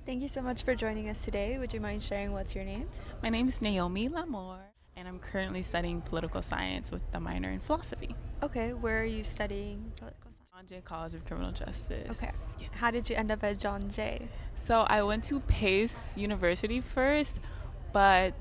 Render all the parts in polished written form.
Thank you so much for joining us today. Would you mind sharing what's your name? My name is Naomie Lamour, and I'm currently studying political science with a minor in philosophy. Okay, where are you studying political science? John Jay College of Criminal Justice. Okay. Yes. How did you end up at John Jay? So I went to Pace University first, but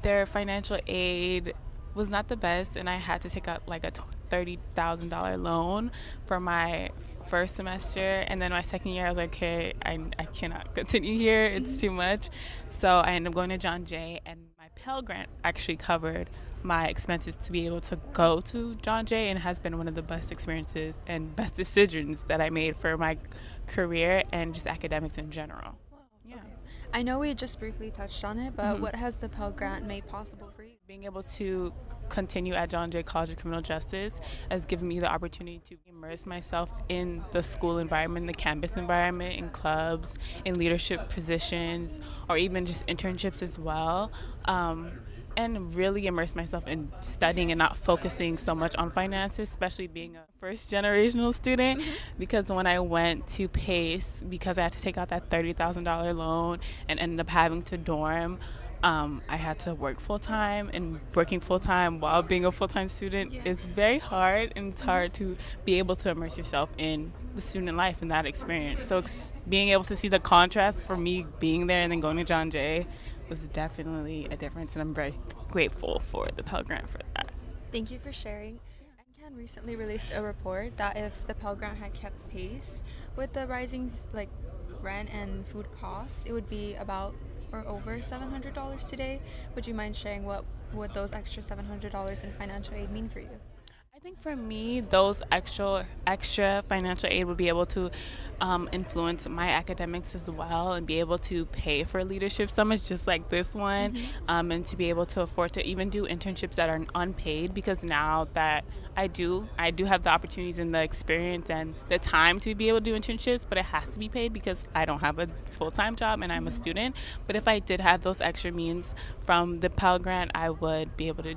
their financial aid was not the best, and I had to take out like a $30,000 loan for my first semester. And then my second year, I was like, okay, I cannot continue here. It's too much. So I ended up going to John Jay, and my Pell Grant actually covered my expenses to be able to go to John Jay, and has been one of the best experiences and best decisions that I made for my career and just academics in general. Wow. Yeah. Okay. I know we just briefly touched on it, but what has the Pell Grant made possible for you? Being able to continue at John Jay College of Criminal Justice has given me the opportunity to immerse myself in the school environment, the campus environment, in clubs, in leadership positions, or even just internships as well. And really immerse myself in studying and not focusing so much on finances, especially being a first generational student. Because when I went to Pace, because I had to take out that $30,000 loan and ended up having to dorm, I had to work full time, and working full time while being a full time student is very hard, and it's hard to be able to immerse yourself in the student life and that experience. So being able to see the contrast for me being there and then going to John Jay was definitely a difference, and I'm very grateful for the Pell Grant for that. Thank you for sharing. NCAN recently released a report that if the Pell Grant had kept pace with the rising rent and food costs, it would be about or over $700 today. Would you mind sharing what would those extra $700 in financial aid mean for you? I think for me, those extra financial aid would be able to influence my academics as well, and be able to pay for leadership summits just like this one, and to be able to afford to even do internships that are unpaid. Because now that I do have the opportunities and the experience and the time to be able to do internships, but it has to be paid because I don't have a full-time job and I'm a student. But if I did have those extra means from the Pell Grant, I would be able to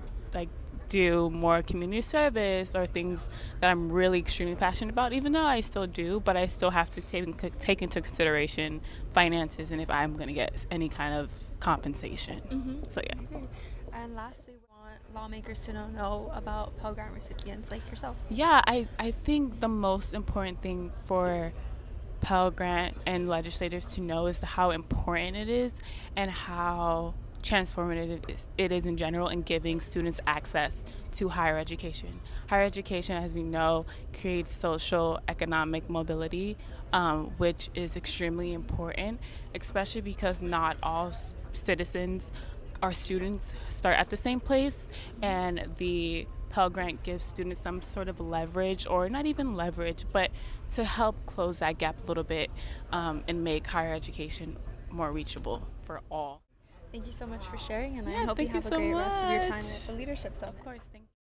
do more community service or things that I'm really extremely passionate about, even though I still do, but I still have to take into consideration finances and if I'm going to get any kind of compensation. So yeah. Okay. And lastly, we want lawmakers to know about Pell Grant recipients like yourself. Yeah, I think the most important thing for Pell Grant and legislators to know is how important it is and how transformative it is in general in giving students access to higher education. Higher education, as we know, creates social economic mobility, which is extremely important, especially because not all citizens or students start at the same place, and the Pell Grant gives students some sort of leverage, or not even leverage, but to help close that gap a little bit, and make higher education more reachable for all. Thank you so much for sharing, and I Yeah, hope you thank you have a so great rest of your time much. at the Leadership Summit. Of course, thank you.